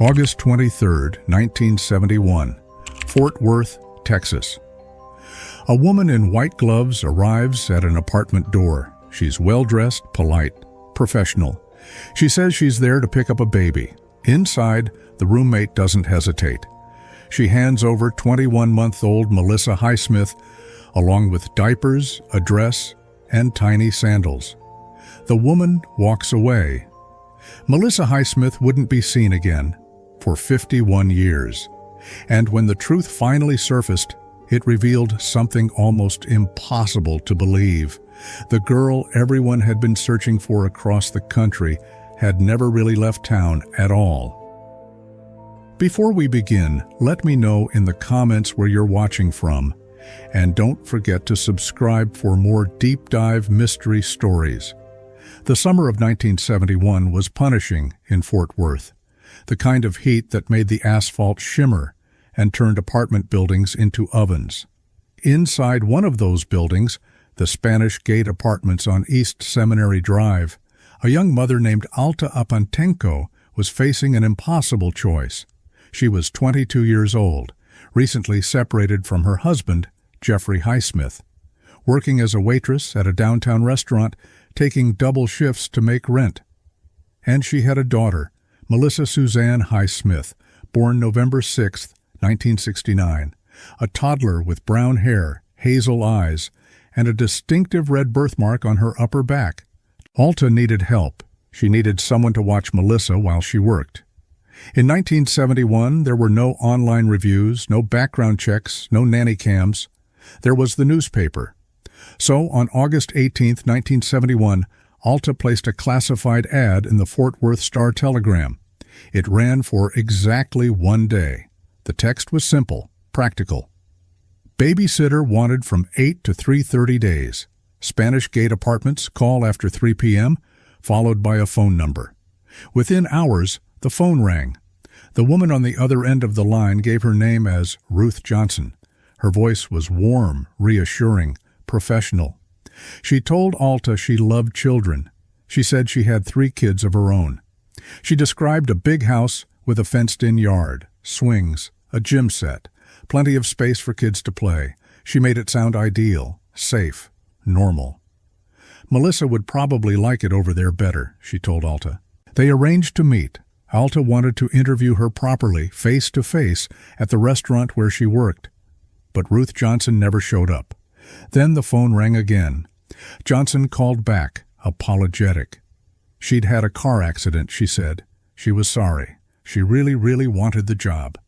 August 23, 1971, Fort Worth, Texas. A woman in white gloves arrives at an apartment door. She's well-dressed, polite, professional. She says she's there to pick up a baby. Inside, the roommate doesn't hesitate. She hands over 21-month-old Melissa Highsmith, along with diapers, a dress, and tiny sandals. The woman walks away. Melissa Highsmith wouldn't be seen again for 51 years. And when the truth finally surfaced, it revealed something almost impossible to believe. The girl everyone had been searching for across the country had never really left town at all. Before we begin, let me know in the comments where you're watching from. And don't forget to subscribe for more deep dive mystery stories. The summer of 1971 was punishing in Fort Worth, the kind of heat that made the asphalt shimmer and turned apartment buildings into ovens. Inside one of those buildings, the Spanish Gate Apartments on East Seminary Drive, a young mother named Alta Apantenko was facing an impossible choice. She was 22 years old, recently separated from her husband, Jeffrey Highsmith, working as a waitress at a downtown restaurant, taking double shifts to make rent. And she had a daughter, Melissa Suzanne Highsmith, born November 6, 1969, a toddler with brown hair, hazel eyes, and a distinctive red birthmark on her upper back. Alta needed help. She needed someone to watch Melissa while she worked. In 1971, there were no online reviews, no background checks, no nanny cams. There was the newspaper. So on August 18, 1971, Alta placed a classified ad in the Fort Worth Star-Telegram. It ran for exactly 1 day. The text was simple, practical. Babysitter wanted from 8 to 3:30 days. Spanish Gate Apartments, call after 3 p.m., followed by a phone number. Within hours, the phone rang. The woman on the other end of the line gave her name as Ruth Johnson. Her voice was warm, reassuring, professional. She told Alta she loved children. She said she had 3 kids of her own. She described a big house with a fenced-in yard, swings, a gym set, plenty of space for kids to play. She made it sound ideal, safe, normal. Melissa would probably like it over there better, she told Alta. They arranged to meet. Alta wanted to interview her properly, face-to-face, at the restaurant where she worked. But Ruth Johnson never showed up. Then the phone rang again. Johnson called back, apologetic. She'd had a car accident, she said. She was sorry. She really, really wanted the job.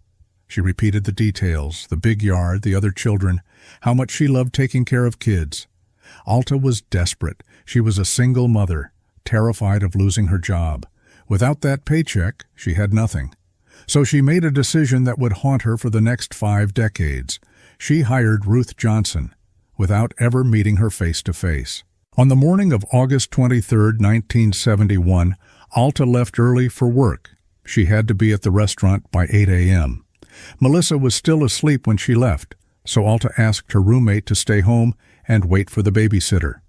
She repeated the details, the big yard, the other children, how much she loved taking care of kids. Alta was desperate. She was a single mother, terrified of losing her job. Without that paycheck, she had nothing. So she made a decision that would haunt her for the next 5 decades. She hired Ruth Johnson, without ever meeting her face-to-face. On the morning of August 23, 1971, Alta left early for work. She had to be at the restaurant by 8 a.m. Melissa was still asleep when she left, so Alta asked her roommate to stay home and wait for the babysitter.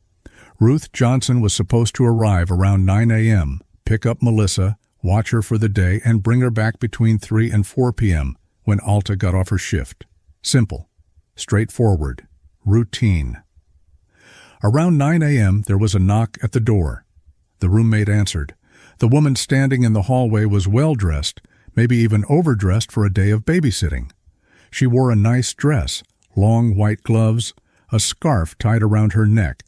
Ruth Johnson was supposed to arrive around 9 a.m., pick up Melissa, watch her for the day, and bring her back between 3 and 4 p.m. when Alta got off her shift. Simple, straightforward, routine. Around 9 a.m., there was a knock at the door. The roommate answered. The woman standing in the hallway was well-dressed, maybe even overdressed for a day of babysitting. She wore a nice dress, long white gloves, a scarf tied around her neck,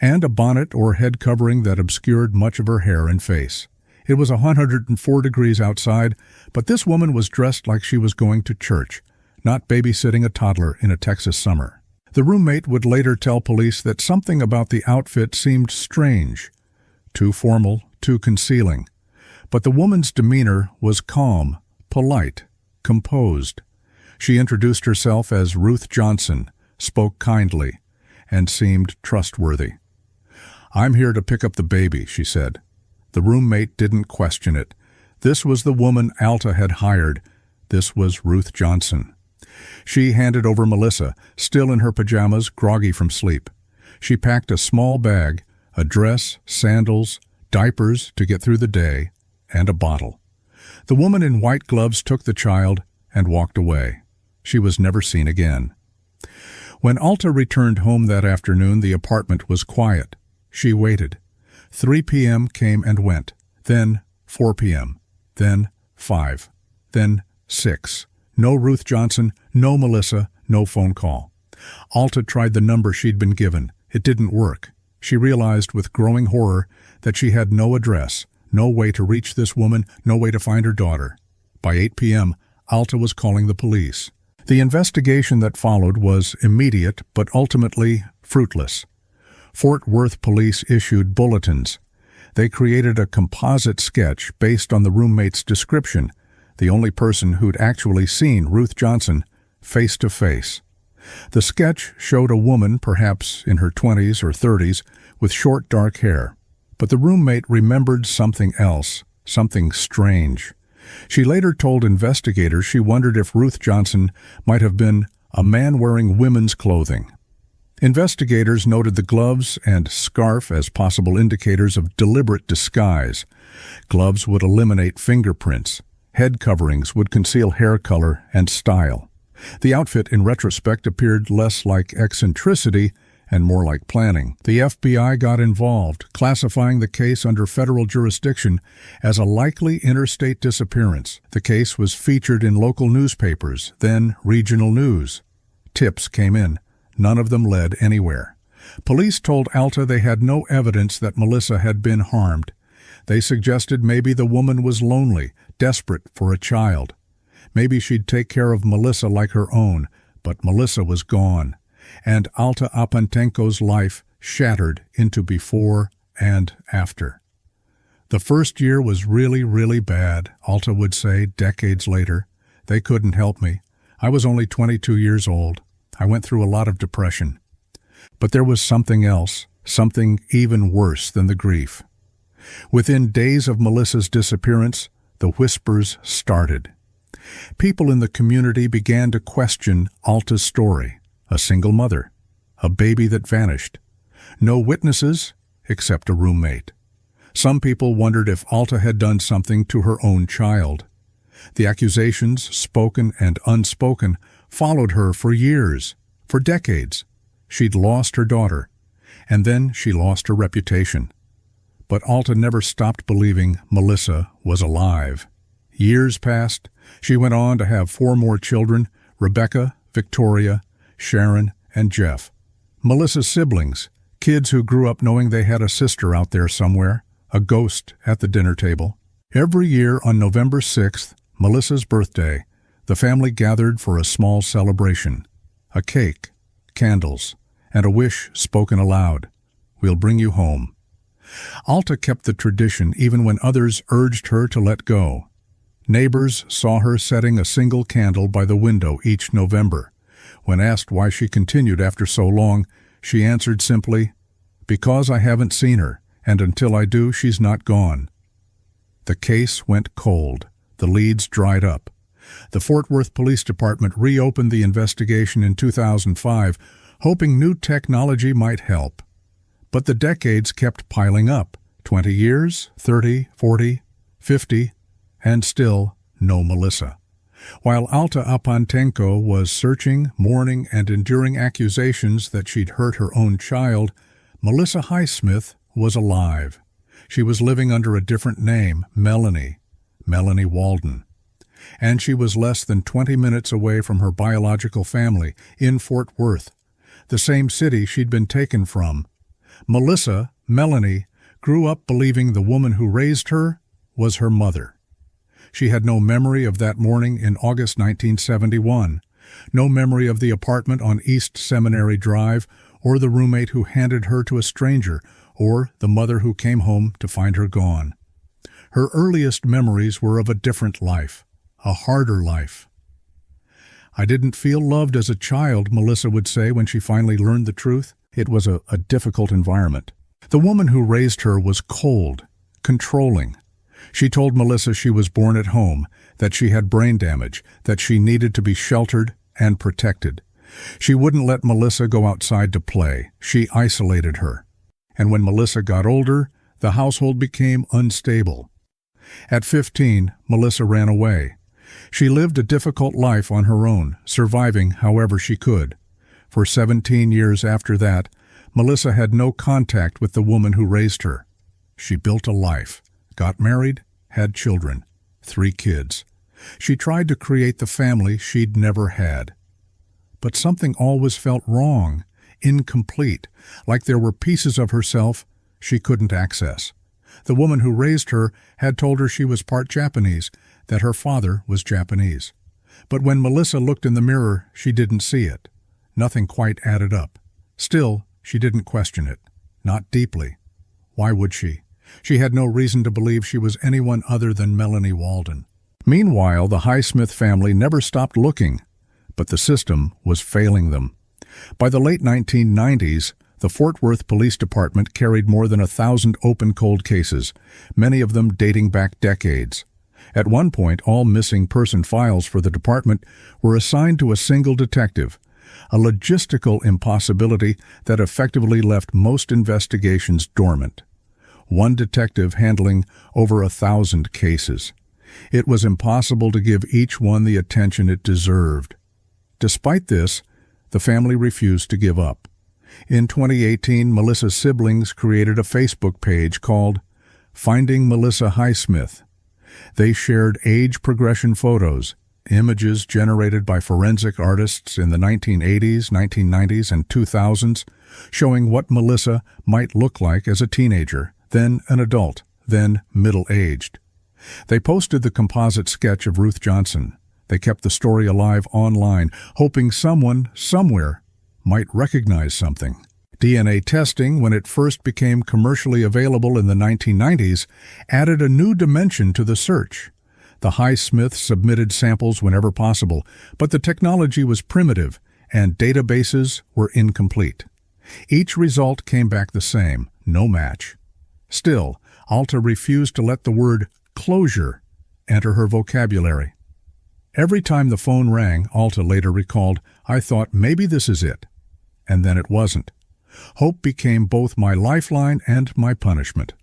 and a bonnet or head covering that obscured much of her hair and face. It was 104 degrees outside, but this woman was dressed like she was going to church, not babysitting a toddler in a Texas summer. The roommate would later tell police that something about the outfit seemed strange, too formal, too concealing. But the woman's demeanor was calm, polite, composed. She introduced herself as Ruth Johnson, spoke kindly, and seemed trustworthy. "I'm here to pick up the baby," she said. The roommate didn't question it. This was the woman Alta had hired. This was Ruth Johnson. She handed over Melissa, still in her pajamas, groggy from sleep. She packed a small bag, a dress, sandals, diapers to get through the day, and a bottle. The woman in white gloves took the child and walked away. She was never seen again. When Alta returned home that afternoon, the apartment was quiet. She waited. 3 p.m. came and went, then 4 p.m., then 5, then 6. No Ruth Johnson, no Melissa, no phone call. Alta tried the number she'd been given. It didn't work. She realized with growing horror that she had no address, no way to reach this woman, no way to find her daughter. By 8 p.m., Alta was calling the police. The investigation that followed was immediate but ultimately fruitless. Fort Worth police issued bulletins. They created a composite sketch based on the roommate's description, the only person who'd actually seen Ruth Johnson face to face. The sketch showed a woman, perhaps in her 20s or 30s, with short dark hair. But the roommate remembered something else, something strange. She later told investigators she wondered if Ruth Johnson might have been a man wearing women's clothing. Investigators noted the gloves and scarf as possible indicators of deliberate disguise. Gloves would eliminate fingerprints. Head coverings would conceal hair color and style. The outfit, in retrospect, appeared less like eccentricity and more like planning. The FBI got involved, classifying the case under federal jurisdiction as a likely interstate disappearance. The case was featured in local newspapers, then regional news. Tips came in. None of them led anywhere. Police told Alta they had no evidence that Melissa had been harmed. They suggested maybe the woman was lonely, desperate for a child. Maybe she'd take care of Melissa like her own, but Melissa was gone, and Alta Apantenko's life shattered into before and after. The first year was really, really bad, Alta would say decades later. They couldn't help me. I was only 22 years old. I went through a lot of depression. But there was something else, something even worse than the grief. Within days of Melissa's disappearance, the whispers started. People in the community began to question Alta's story. A single mother, a baby that vanished. No witnesses except a roommate. Some people wondered if Alta had done something to her own child. The accusations, spoken and unspoken, followed her for years, for decades. She'd lost her daughter, and then she lost her reputation. But Alta never stopped believing Melissa was alive. Years passed. She went on to have 4 more children, Rebecca, Victoria, Sharon, and Jeff. Melissa's siblings, kids who grew up knowing they had a sister out there somewhere, a ghost at the dinner table. Every year on November 6th, Melissa's birthday, the family gathered for a small celebration. A cake, candles, and a wish spoken aloud. We'll bring you home. Alta kept the tradition even when others urged her to let go. Neighbors saw her setting a single candle by the window each November. When asked why she continued after so long, she answered simply, "Because I haven't seen her, and until I do, she's not gone." The case went cold. The leads dried up. The Fort Worth Police Department reopened the investigation in 2005, hoping new technology might help. But the decades kept piling up. 20 years, 30, 40, 50, and still no Melissa. While Alta Apantenko was searching, mourning, and enduring accusations that she'd hurt her own child, Melissa Highsmith was alive. She was living under a different name, Melanie Walden. And she was less than 20 minutes away from her biological family in Fort Worth, the same city she'd been taken from. Melanie, grew up believing the woman who raised her was her mother. She had no memory of that morning in August 1971, no memory of the apartment on East Seminary Drive, or the roommate who handed her to a stranger, or the mother who came home to find her gone. Her earliest memories were of a different life, a harder life. "I didn't feel loved as a child," Melissa would say when she finally learned the truth. It was a difficult environment. The woman who raised her was cold, controlling. She told Melissa she was born at home, that she had brain damage, that she needed to be sheltered and protected. She wouldn't let Melissa go outside to play. She isolated her. And when Melissa got older, the household became unstable. At 15, Melissa ran away. She lived a difficult life on her own, surviving however she could. For 17 years after that, Melissa had no contact with the woman who raised her. She built a life, got married, had children, 3 kids. She tried to create the family she'd never had. But something always felt wrong, incomplete, like there were pieces of herself she couldn't access. The woman who raised her had told her she was part Japanese, that her father was Japanese. But when Melissa looked in the mirror, she didn't see it. Nothing quite added up. Still, she didn't question it. Not deeply. Why would she? She had no reason to believe she was anyone other than Melanie Walden. Meanwhile, the Highsmith family never stopped looking, but the system was failing them. By the late 1990s, the Fort Worth Police Department carried more than 1,000 open cold cases, many of them dating back decades. At one point, all missing person files for the department were assigned to a single detective, a logistical impossibility that effectively left most investigations dormant. One detective handling over 1,000 cases. It was impossible to give each one the attention it deserved. Despite this, the family refused to give up. In 2018, Melissa's siblings created a Facebook page called Finding Melissa Highsmith. They shared age progression photos, images generated by forensic artists in the 1980s, 1990s, and 2000s, showing what Melissa might look like as a teenager, then an adult, then middle-aged. They posted the composite sketch of Ruth Johnson. They kept the story alive online, hoping someone, somewhere, might recognize something. DNA testing, when it first became commercially available in the 1990s, added a new dimension to the search. The Highsmiths submitted samples whenever possible, but the technology was primitive and databases were incomplete. Each result came back the same, no match. Still, Alta refused to let the word closure enter her vocabulary. Every time the phone rang, Alta later recalled, "I thought maybe this is it." And then it wasn't. Hope became both my lifeline and my punishment.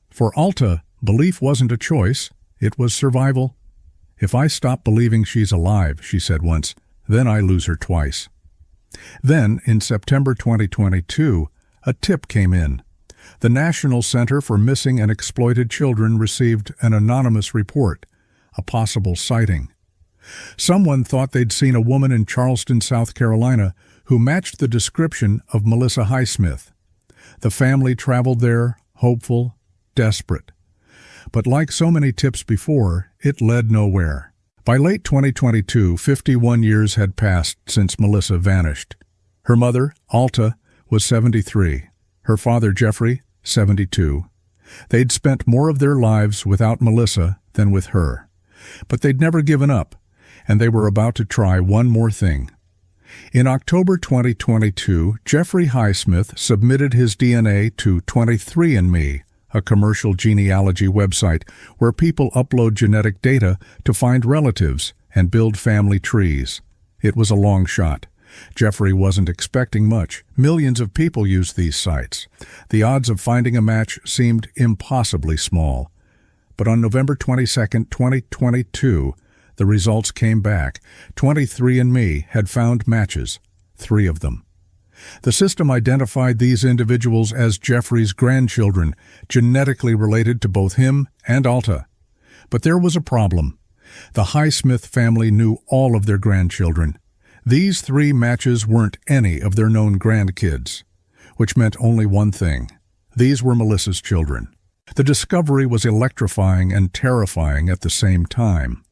For Alta, belief wasn't a choice, it was survival. "If I stop believing she's alive," she said once, "then I lose her twice." Then, in September 2022, a tip came in. The National Center for Missing and Exploited Children received an anonymous report, a possible sighting. Someone thought they'd seen a woman in Charleston, South Carolina, who matched the description of Melissa Highsmith. The family traveled there, hopeful, desperate. But like so many tips before, it led nowhere. By late 2022, 51 years had passed since Melissa vanished. Her mother, Alta, was 73. Her father, Jeffrey, 72. They'd spent more of their lives without Melissa than with her. But they'd never given up, and they were about to try one more thing. In October 2022, Jeffrey Highsmith submitted his DNA to 23andMe, a commercial genealogy website where people upload genetic data to find relatives and build family trees. It was a long shot. Jeffrey wasn't expecting much. Millions of people use these sites. The odds of finding a match seemed impossibly small. But on November 22, 2022, the results came back. 23andMe had found matches, 3 of them. The system identified these individuals as Jeffrey's grandchildren, genetically related to both him and Alta. But there was a problem. The Highsmith family knew all of their grandchildren. These 3 matches weren't any of their known grandkids, which meant only one thing. These were Melissa's children. The discovery was electrifying and terrifying at the same time.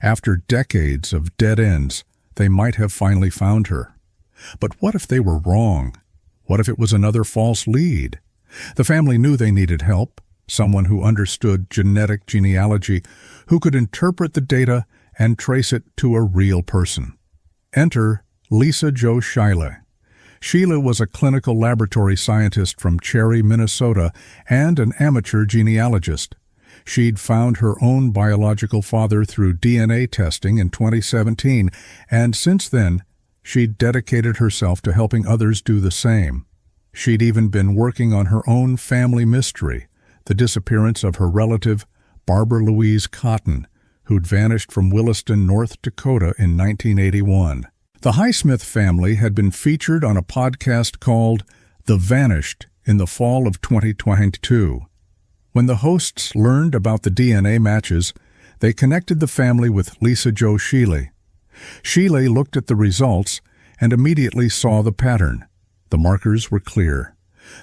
After decades of dead ends, they might have finally found her. But what if they were wrong? What if it was another false lead? The family knew they needed help, someone who understood genetic genealogy, who could interpret the data and trace it to a real person. Enter Lisa Jo Sheila. Sheila was a clinical laboratory scientist from Cherry, Minnesota, and an amateur genealogist. She'd found her own biological father through DNA testing in 2017, and since then, she'd dedicated herself to helping others do the same. She'd even been working on her own family mystery, the disappearance of her relative Barbara Louise Cotton, who'd vanished from Williston, North Dakota in 1981. The Highsmith family had been featured on a podcast called The Vanished in the fall of 2022. When the hosts learned about the DNA matches, they connected the family with Lisa Jo Sheely. Sheely looked at the results and immediately saw the pattern. The markers were clear.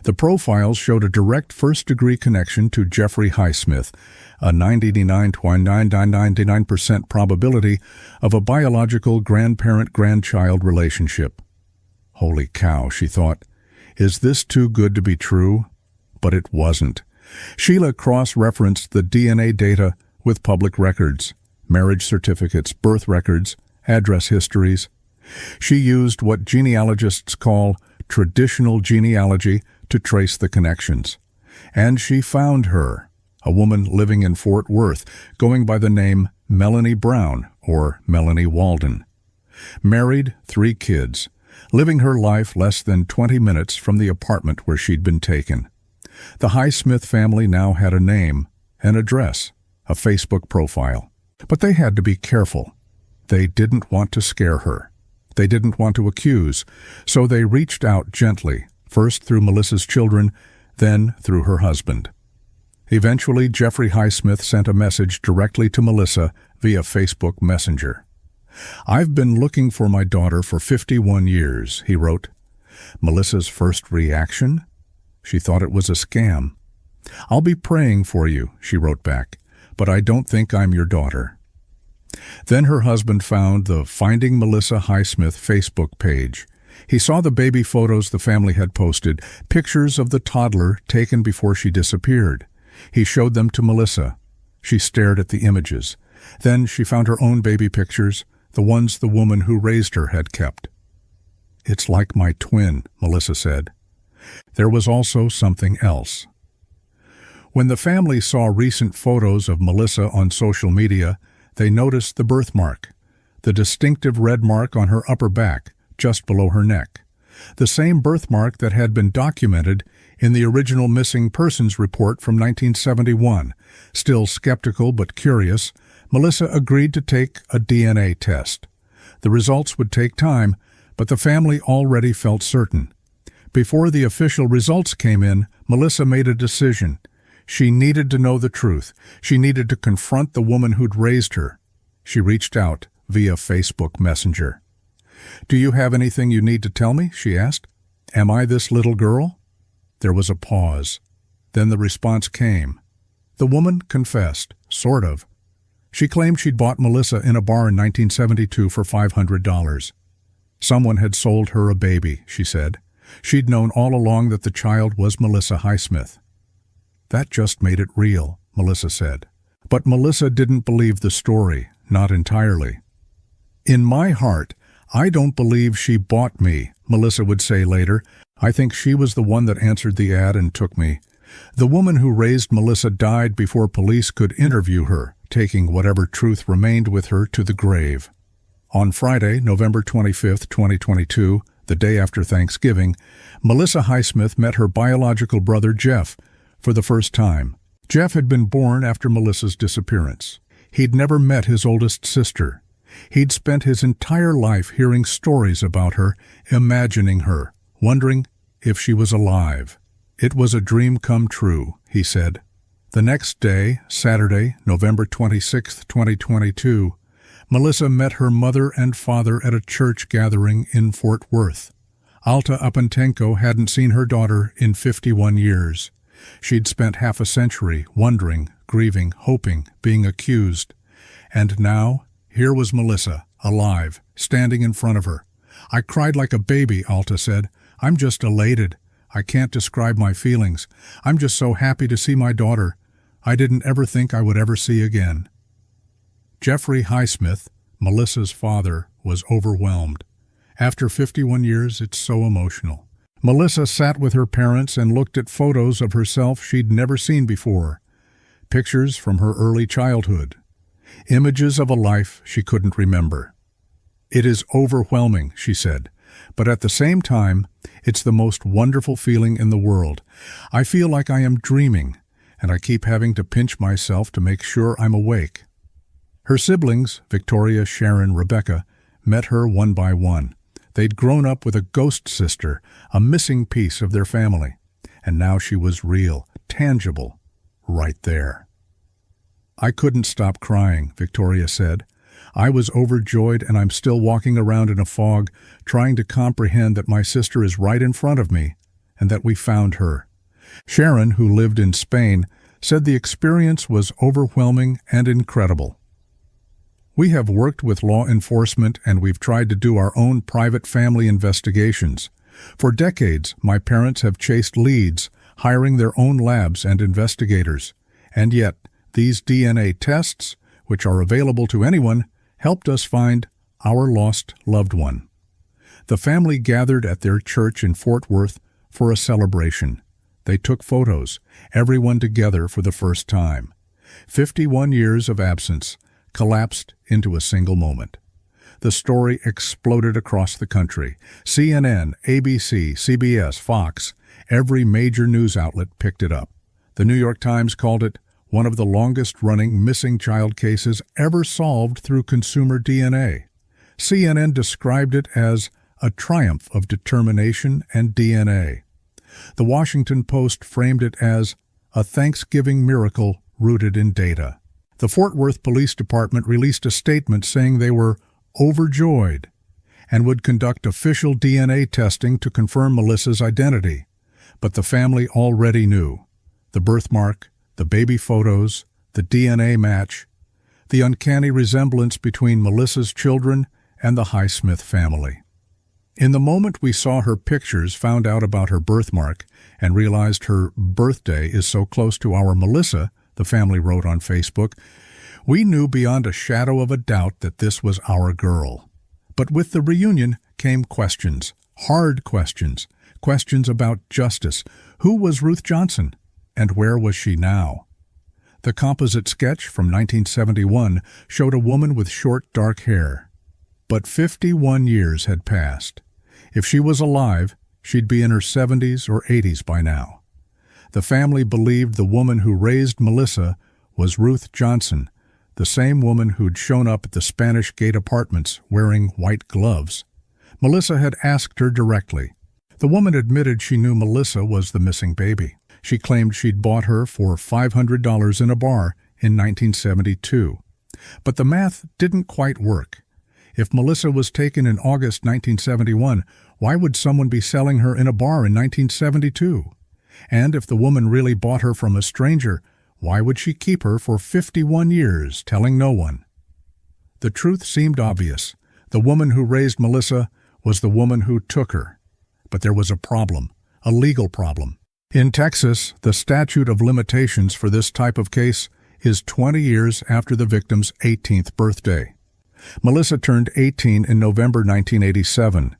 The profiles showed a direct first-degree connection to Jeffrey Highsmith, a 99.999% probability of a biological grandparent-grandchild relationship. Holy cow, she thought. Is this too good to be true? But it wasn't. Sheila cross-referenced the DNA data with public records, marriage certificates, birth records, address histories. She used what genealogists call traditional genealogy to trace the connections. And she found her, a woman living in Fort Worth, going by the name Melanie Brown or Melanie Walden. Married, 3 kids, living her life less than 20 minutes from the apartment where she'd been taken. The Highsmith family now had a name, an address, a Facebook profile. But they had to be careful. They didn't want to scare her. They didn't want to accuse, so they reached out gently, first through Melissa's children, then through her husband. Eventually, Jeffrey Highsmith sent a message directly to Melissa via Facebook Messenger. "I've been looking for my daughter for 51 years, he wrote. Melissa's first reaction? She thought it was a scam. "I'll be praying for you," she wrote back, "but I don't think I'm your daughter." Then her husband found the Finding Melissa Highsmith Facebook page. He saw the baby photos the family had posted, pictures of the toddler taken before she disappeared. He showed them to Melissa. She stared at the images. Then she found her own baby pictures, the ones the woman who raised her had kept. "It's like my twin," Melissa said. There was also something else. When the family saw recent photos of Melissa on social media, they noticed the birthmark, the distinctive red mark on her upper back, just below her neck, the same birthmark that had been documented in the original missing persons report from 1971. Still skeptical but curious, Melissa agreed to take a DNA test. The results would take time, but the family already felt certain. Before the official results came in, Melissa made a decision. She needed to know the truth. She needed to confront the woman who'd raised her. She reached out via Facebook Messenger. "Do you have anything you need to tell me?" she asked. "Am I this little girl?" There was a pause. Then the response came. The woman confessed, sort of. She claimed she'd bought Melissa in a bar in 1972 for $500. Someone had sold her a baby, she said. She'd known all along that the child was Melissa Highsmith. That just made it real, Melissa said. But Melissa didn't believe the story, not entirely. "In my heart, I don't believe she bought me," Melissa would say later. "I think she was the one that answered the ad and took me. The woman who raised Melissa died before police could interview her, taking whatever truth remained with her to the grave." On Friday, November 25, 2022, the day after Thanksgiving, Melissa Highsmith met her biological brother Jeff for the first time. Jeff had been born after Melissa's disappearance. He'd never met his oldest sister. He'd spent his entire life hearing stories about her, imagining her, wondering if she was alive. "It was a dream come true," he said. The next day, Saturday, November 26, 2022, Melissa met her mother and father at a church gathering in Fort Worth. Alta Apantenko hadn't seen her daughter in 51 years. She'd spent half a century wondering, grieving, hoping, being accused. And now, here was Melissa, alive, standing in front of her. "I cried like a baby," Alta said. "I'm just elated. I can't describe my feelings. I'm just so happy to see my daughter. I didn't ever think I would ever see again." Jeffrey Highsmith, Melissa's father, was overwhelmed. After 51 years, it's so emotional. Melissa sat with her parents and looked at photos of herself she'd never seen before. Pictures from her early childhood. Images of a life she couldn't remember. "It is overwhelming," she said, "but at the same time, it's the most wonderful feeling in the world. I feel like I am dreaming, and I keep having to pinch myself to make sure I'm awake." Her siblings, Victoria, Sharon, Rebecca, met her one by one. They'd grown up with a ghost sister, a missing piece of their family. And now she was real, tangible, right there. "I couldn't stop crying," Victoria said. "I was overjoyed, and I'm still walking around in a fog, trying to comprehend that my sister is right in front of me and that we found her." Sharon, who lived in Spain, said the experience was overwhelming and incredible. "We have worked with law enforcement, and we've tried to do our own private family investigations. For decades, my parents have chased leads, hiring their own labs and investigators. And yet, these DNA tests, which are available to anyone, helped us find our lost loved one." The family gathered at their church in Fort Worth for a celebration. They took photos, everyone together for the first time. 51 years of absence collapsed into a single moment. The story exploded across the country. CNN, ABC, CBS, Fox, every major news outlet picked it up. The New York Times called it one of the longest-running missing child cases ever solved through consumer DNA. CNN described it as a triumph of determination and DNA. The Washington Post framed it as a Thanksgiving miracle rooted in data. The Fort Worth Police Department released a statement saying they were overjoyed and would conduct official DNA testing to confirm Melissa's identity. But the family already knew. The birthmark, the baby photos, the DNA match, the uncanny resemblance between Melissa's children and the Highsmith family. In the moment we saw her pictures, found out about her birthmark, and realized her birthday is so close to our Melissa, the family wrote on Facebook, we knew beyond a shadow of a doubt that this was our girl. But with the reunion came questions, hard questions, questions about justice. Who was Ruth Johnson, and where was she now? The composite sketch from 1971 showed a woman with short, dark hair. But 51 years had passed. If she was alive, she'd be in her 70s or 80s by now. The family believed the woman who raised Melissa was Ruth Johnson, the same woman who'd shown up at the Spanish Gate Apartments wearing white gloves. Melissa had asked her directly. The woman admitted she knew Melissa was the missing baby. She claimed she'd bought her for $500 in a bar in 1972. But the math didn't quite work. If Melissa was taken in August 1971, why would someone be selling her in a bar in 1972? And if the woman really bought her from a stranger, why would she keep her for 51 years, telling no one? The truth seemed obvious. The woman who raised Melissa was the woman who took her. But there was a problem, a legal problem. In Texas, the statute of limitations for this type of case is 20 years after the victim's 18th birthday. Melissa turned 18 in November 1987.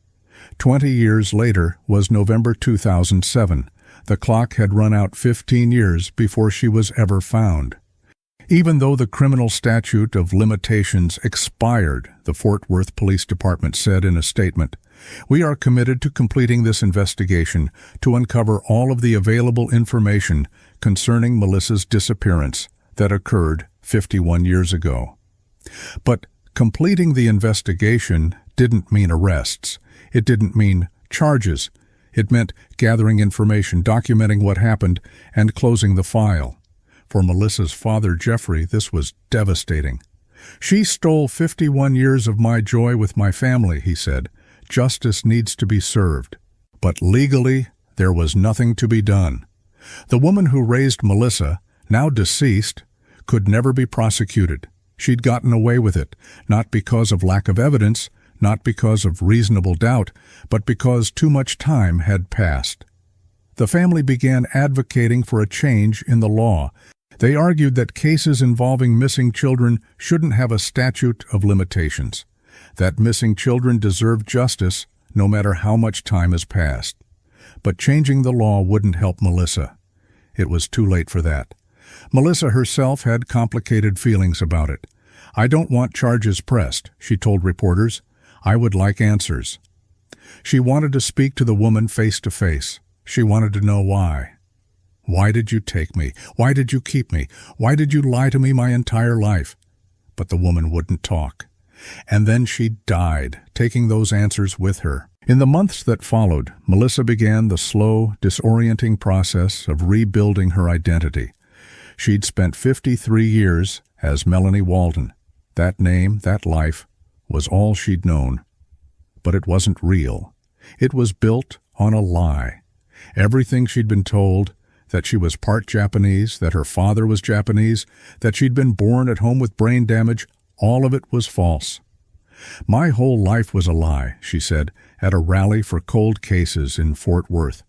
20 years later was November 2007. The clock had run out 15 years before she was ever found. Even though the criminal statute of limitations expired, the Fort Worth Police Department said in a statement, "We are committed to completing this investigation to uncover all of the available information concerning Melissa's disappearance that occurred 51 years ago." But completing the investigation didn't mean arrests. It didn't mean charges. It meant gathering information, documenting what happened, and closing the file. For Melissa's father, Jeffrey, this was devastating. "She stole 51 years of my joy with my family," he said. "Justice needs to be served." But legally, there was nothing to be done. The woman who raised Melissa, now deceased, could never be prosecuted. She'd gotten away with it, not because of lack of evidence, not because of reasonable doubt, but because too much time had passed. The family began advocating for a change in the law. They argued that cases involving missing children shouldn't have a statute of limitations, that missing children deserve justice no matter how much time has passed. But changing the law wouldn't help Melissa. It was too late for that. Melissa herself had complicated feelings about it. "I don't want charges pressed," she told reporters. "I would like answers." She wanted to speak to the woman face to face. She wanted to know why. Why did you take me? Why did you keep me? Why did you lie to me my entire life?" But the woman wouldn't talk. And then she died, taking those answers with her. In the months that followed, Melissa began the slow, disorienting process of rebuilding her identity. She'd spent 53 years as Melanie Walden. That name, that life, was all she'd known. But it wasn't real. It was built on a lie. Everything she'd been told, that she was part Japanese, that her father was Japanese, that she'd been born at home with brain damage, all of it was false. "My whole life was a lie," she said, at a rally for cold cases in Fort Worth.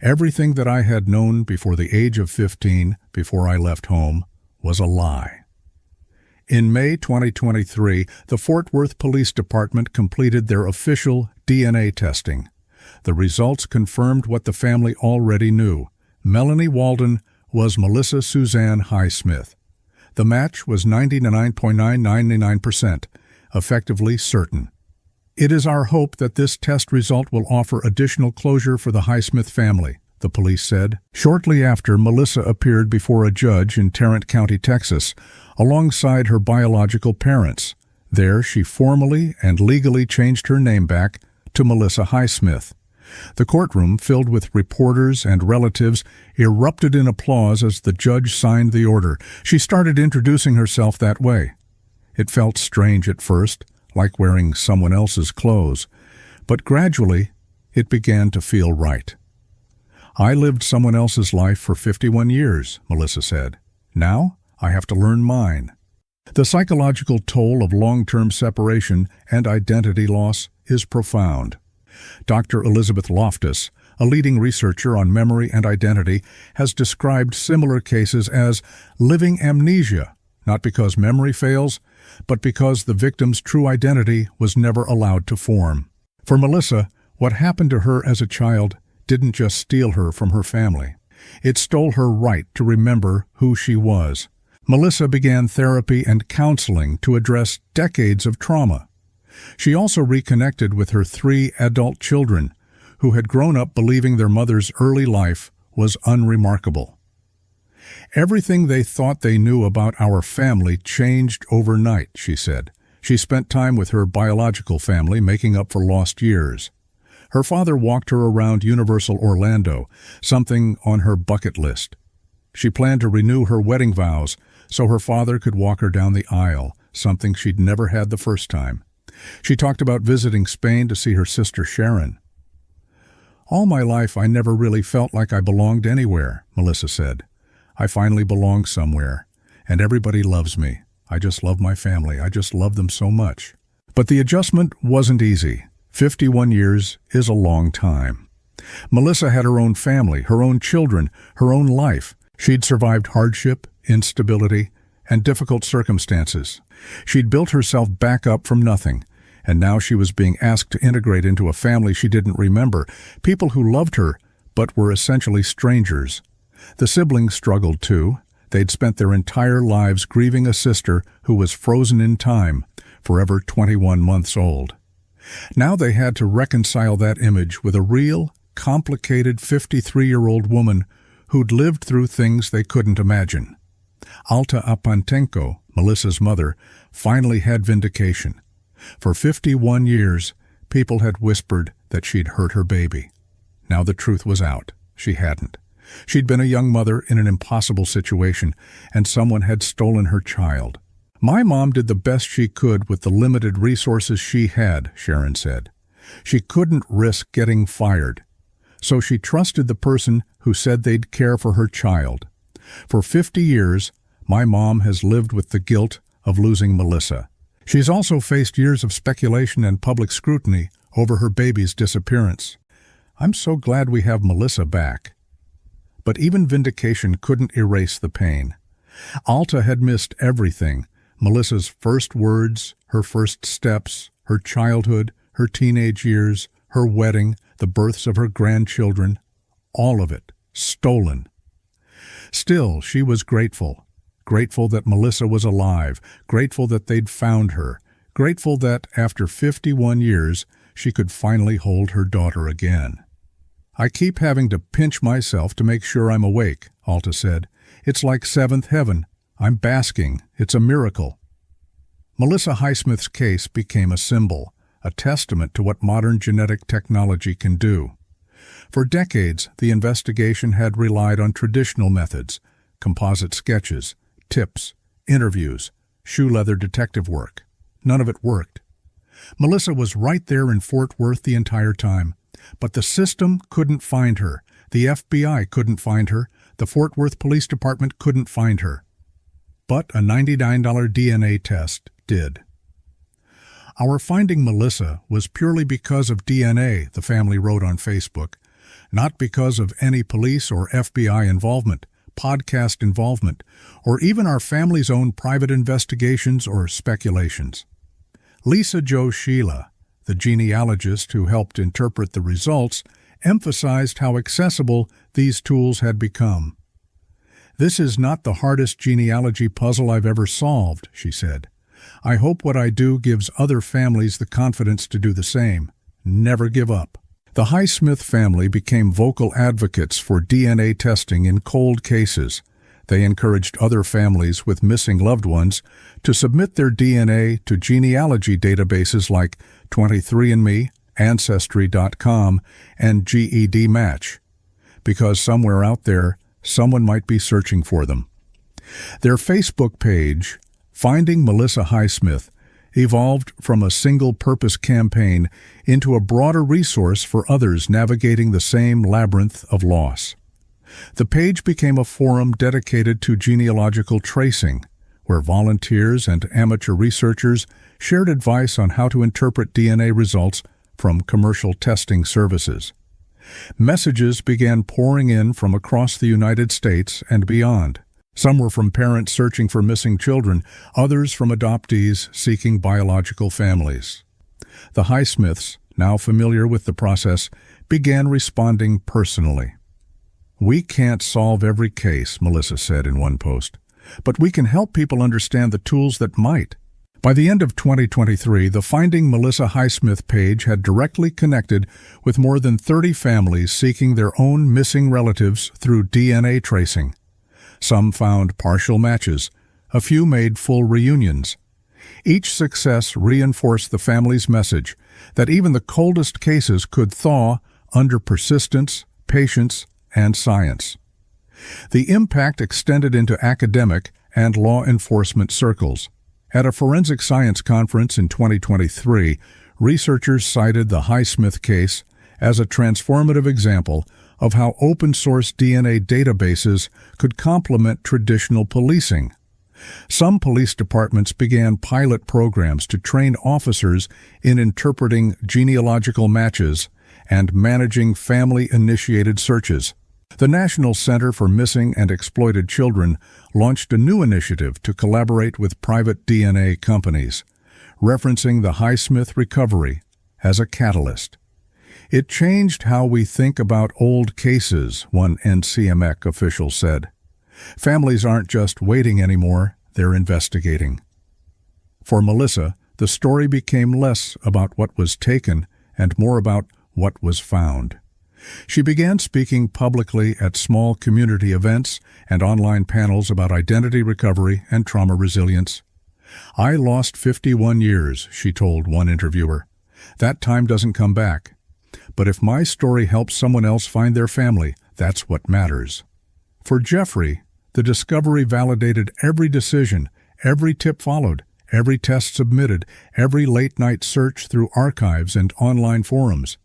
"Everything that I had known before the age of 15, before I left home, was a lie." In May 2023, the Fort Worth Police Department completed their official DNA testing. The results confirmed what the family already knew. Melanie Walden was Melissa Suzanne Highsmith. The match was 99.999%, effectively certain. "It is our hope that this test result will offer additional closure for the Highsmith family," the police said. Shortly after, Melissa appeared before a judge in Tarrant County, Texas, alongside her biological parents. There, she formally and legally changed her name back to Melissa Highsmith. The courtroom, filled with reporters and relatives, erupted in applause as the judge signed the order. She started introducing herself that way. It felt strange at first, like wearing someone else's clothes, but gradually it began to feel right. "I lived someone else's life for 51 years, Melissa said. "Now I have to learn mine." The psychological toll of long-term separation and identity loss is profound. Dr. Elizabeth Loftus, a leading researcher on memory and identity, has described similar cases as living amnesia, not because memory fails, but because the victim's true identity was never allowed to form. For Melissa, what happened to her as a child didn't just steal her from her family. It stole her right to remember who she was. Melissa began therapy and counseling to address decades of trauma. She also reconnected with her 3 adult children, who had grown up believing their mother's early life was unremarkable. "Everything they thought they knew about our family changed overnight," she said. She spent time with her biological family, making up for lost years. Her father walked her around Universal Orlando, something on her bucket list. She planned to renew her wedding vows so her father could walk her down the aisle, something she'd never had the first time. She talked about visiting Spain to see her sister Sharon. "All my life I never really felt like I belonged anywhere," Melissa said. "I finally belong somewhere, and everybody loves me. I just love my family. I just love them so much." But the adjustment wasn't easy. 51 years is a long time. Melissa had her own family, her own children, her own life. She'd survived hardship, instability, and difficult circumstances. She'd built herself back up from nothing, and now she was being asked to integrate into a family she didn't remember, people who loved her but were essentially strangers. The siblings struggled too. They'd spent their entire lives grieving a sister who was frozen in time, forever 21 months old. Now they had to reconcile that image with a real, complicated 53-year-old woman who'd lived through things they couldn't imagine. Alta Apantenko, Melissa's mother, finally had vindication. For 51 years, people had whispered that she'd hurt her baby. Now the truth was out. She hadn't. She'd been a young mother in an impossible situation, and someone had stolen her child. "My mom did the best she could with the limited resources she had," Sharon said. "She couldn't risk getting fired, so she trusted the person who said they'd care for her child. For 50 years, my mom has lived with the guilt of losing Melissa. She's also faced years of speculation and public scrutiny over her baby's disappearance. I'm so glad we have Melissa back." But even vindication couldn't erase the pain. Alta had missed everything: Melissa's first words, her first steps, her childhood, her teenage years, her wedding, the births of her grandchildren, all of it stolen. Still, she was grateful. Grateful that Melissa was alive, grateful that they'd found her, grateful that, after 51 years, she could finally hold her daughter again. "I keep having to pinch myself to make sure I'm awake," Alta said. "It's like seventh heaven. I'm basking. It's a miracle." Melissa Highsmith's case became a symbol, a testament to what modern genetic technology can do. For decades, the investigation had relied on traditional methods: composite sketches, tips, interviews, shoe leather detective work. None of it worked. Melissa was right there in Fort Worth the entire time, but the system couldn't find her. The FBI couldn't find her. The Fort Worth Police Department couldn't find her. But a $99 DNA test did. "Our finding Melissa was purely because of DNA," the family wrote on Facebook, "not because of any police or FBI involvement, podcast involvement, or even our family's own private investigations or speculations." Lisa Jo Sheila, the genealogist who helped interpret the results, emphasized how accessible these tools had become. "This is not the hardest genealogy puzzle I've ever solved," she said. "I hope what I do gives other families the confidence to do the same. Never give up." The Highsmith family became vocal advocates for DNA testing in cold cases. They encouraged other families with missing loved ones to submit their DNA to genealogy databases like 23andMe, Ancestry.com, and GED Match, because somewhere out there, someone might be searching for them. Their Facebook page, Finding Melissa Highsmith, evolved from a single-purpose campaign into a broader resource for others navigating the same labyrinth of loss. The page became a forum dedicated to genealogical tracing, where volunteers and amateur researchers shared advice on how to interpret DNA results from commercial testing services. Messages began pouring in from across the United States and beyond. Some were from parents searching for missing children, others from adoptees seeking biological families. The Highsmiths, now familiar with the process, began responding personally. "We can't solve every case," Melissa said in one post, "but we can help people understand the tools that might." By the end of 2023, the Finding Melissa Highsmith page had directly connected with more than 30 families seeking their own missing relatives through DNA tracing. Some found partial matches. A few made full reunions. Each success reinforced the family's message that even the coldest cases could thaw under persistence, patience, and science. The impact extended into academic and law enforcement circles. At a forensic science conference in 2023, researchers cited the Highsmith case as a transformative example of how open-source DNA databases could complement traditional policing. Some police departments began pilot programs to train officers in interpreting genealogical matches and managing family-initiated searches. The National Center for Missing and Exploited Children launched a new initiative to collaborate with private DNA companies, referencing the Highsmith recovery as a catalyst. "It changed how we think about old cases," one NCMEC official said. "Families aren't just waiting anymore, they're investigating." For Melissa, the story became less about what was taken and more about what was found. She began speaking publicly at small community events and online panels about identity recovery and trauma resilience. "I lost 51 years," she told one interviewer. "That time doesn't come back. But if my story helps someone else find their family, that's what matters." For Jeffrey, the discovery validated every decision, every tip followed, every test submitted, every late-night search through archives and online forums.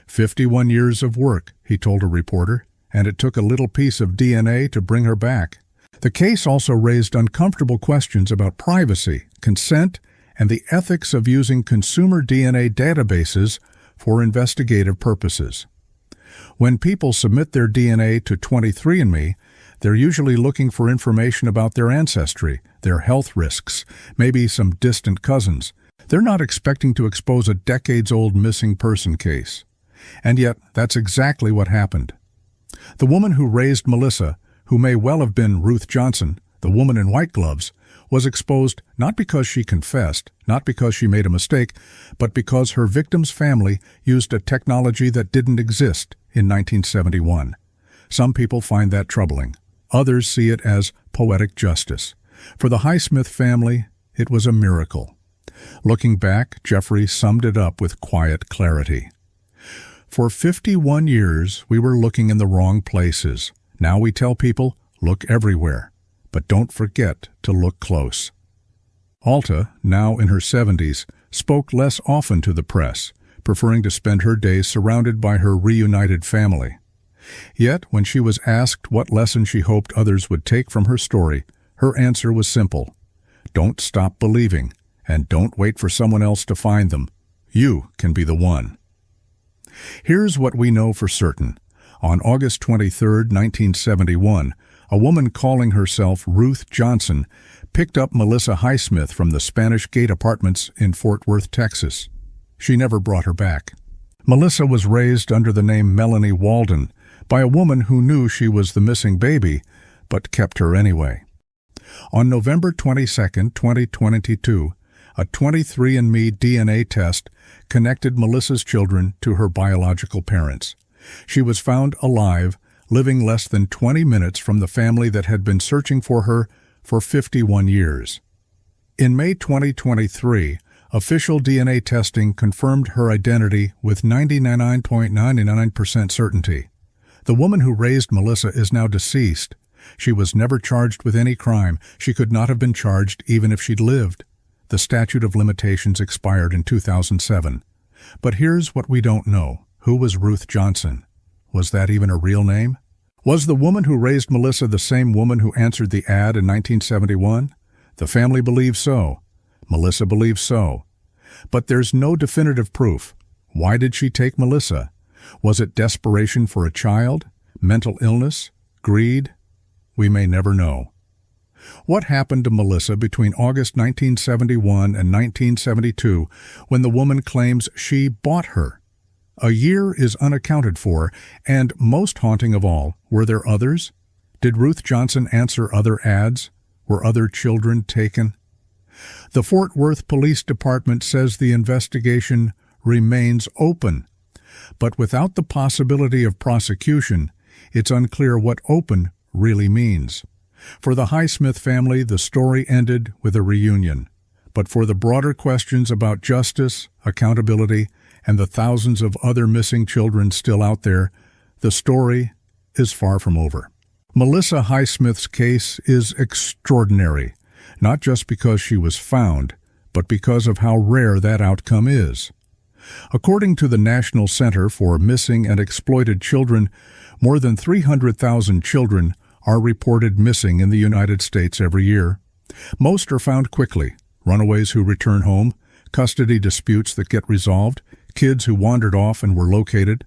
51 years of work, he told a reporter, and it took a little piece of DNA to bring her back. The case also raised uncomfortable questions about privacy, consent, and the ethics of using consumer DNA databases for investigative purposes. When people submit their DNA to 23andMe, they're usually looking for information about their ancestry, their health risks, maybe some distant cousins. They're not expecting to expose a decades-old missing person case. And yet, that's exactly what happened. The woman who raised Melissa, who may well have been Ruth Johnson, the woman in white gloves, was exposed not because she confessed, not because she made a mistake, but because her victim's family used a technology that didn't exist in 1971. Some people find that troubling. Others see it as poetic justice. For the Highsmith family, it was a miracle. Looking back, Jeffrey summed it up with quiet clarity. For 51 years, we were looking in the wrong places. Now we tell people, look everywhere, but don't forget to look close. Alta, now in her 70s, spoke less often to the press, preferring to spend her days surrounded by her reunited family. Yet, when she was asked what lesson she hoped others would take from her story, her answer was simple. Don't stop believing, and don't wait for someone else to find them. You can be the one. Here's what we know for certain. On August 23, 1971, a woman calling herself Ruth Johnson picked up Melissa Highsmith from the Spanish Gate Apartments in Fort Worth, Texas. She never brought her back. Melissa was raised under the name Melanie Walden by a woman who knew she was the missing baby, but kept her anyway. On November 22, 2022, a 23andMe DNA test connected Melissa's children to her biological parents. She was found alive, living less than 20 minutes from the family that had been searching for her for 51 years. In May 2023, official DNA testing confirmed her identity with 99.99% certainty. The woman who raised Melissa is now deceased. She was never charged with any crime. She could not have been charged even if she'd lived. The statute of limitations expired in 2007. But here's what we don't know. Who was Ruth Johnson? Was that even a real name? Was the woman who raised Melissa the same woman who answered the ad in 1971? The family believes so. Melissa believes so. But there's no definitive proof. Why did she take Melissa? Was it desperation for a child? Mental illness? Greed? We may never know. What happened to Melissa between August 1971 and 1972 when the woman claims she bought her? A year is unaccounted for, and most haunting of all, were there others? Did Ruth Johnson answer other ads? Were other children taken? The Fort Worth Police Department says the investigation remains open, but without the possibility of prosecution, it's unclear what open really means. For the Highsmith family, the story ended with a reunion. But for the broader questions about justice, accountability, and the thousands of other missing children still out there, the story is far from over. Melissa Highsmith's case is extraordinary, not just because she was found, but because of how rare that outcome is. According to the National Center for Missing and Exploited Children, more than 300,000 children are reported missing in the United States every year. Most are found quickly: runaways who return home, custody disputes that get resolved, kids who wandered off and were located.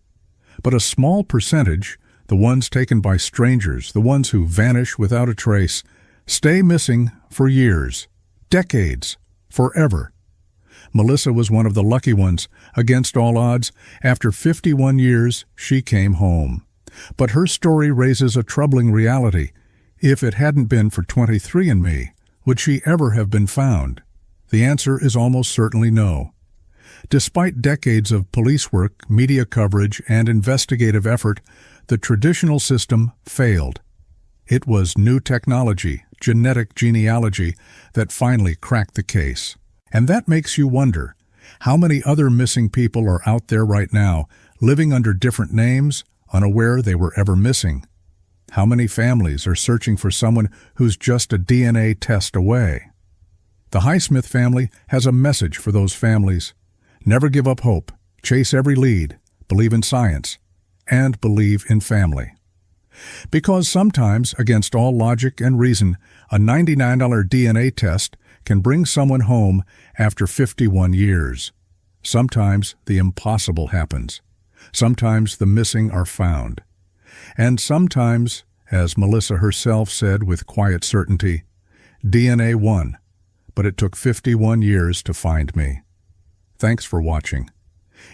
But a small percentage, the ones taken by strangers, the ones who vanish without a trace, stay missing for years, decades, forever. Melissa was one of the lucky ones. Against all odds, after 51 years, she came home. But her story raises a troubling reality. If it hadn't been for 23andMe, would she ever have been found? The answer is almost certainly no. Despite decades of police work, media coverage, and investigative effort, the traditional system failed. It was new technology, genetic genealogy, that finally cracked the case. And that makes you wonder, how many other missing people are out there right now, living under different names, unaware they were ever missing? How many families are searching for someone who's just a DNA test away? The Highsmith family has a message for those families. Never give up hope, chase every lead, believe in science, and believe in family. Because sometimes, against all logic and reason, a $99 DNA test can bring someone home after 51 years. Sometimes the impossible happens. Sometimes the missing are found. And sometimes, as Melissa herself said with quiet certainty, DNA won, but it took 51 years to find me. Thanks for watching.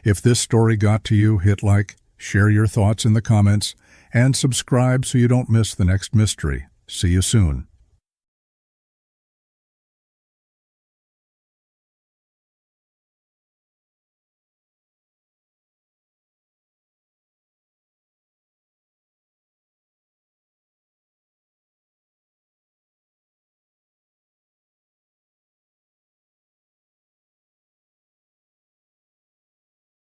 If this story got to you, hit like, share your thoughts in the comments, and subscribe so you don't miss the next mystery. See you soon.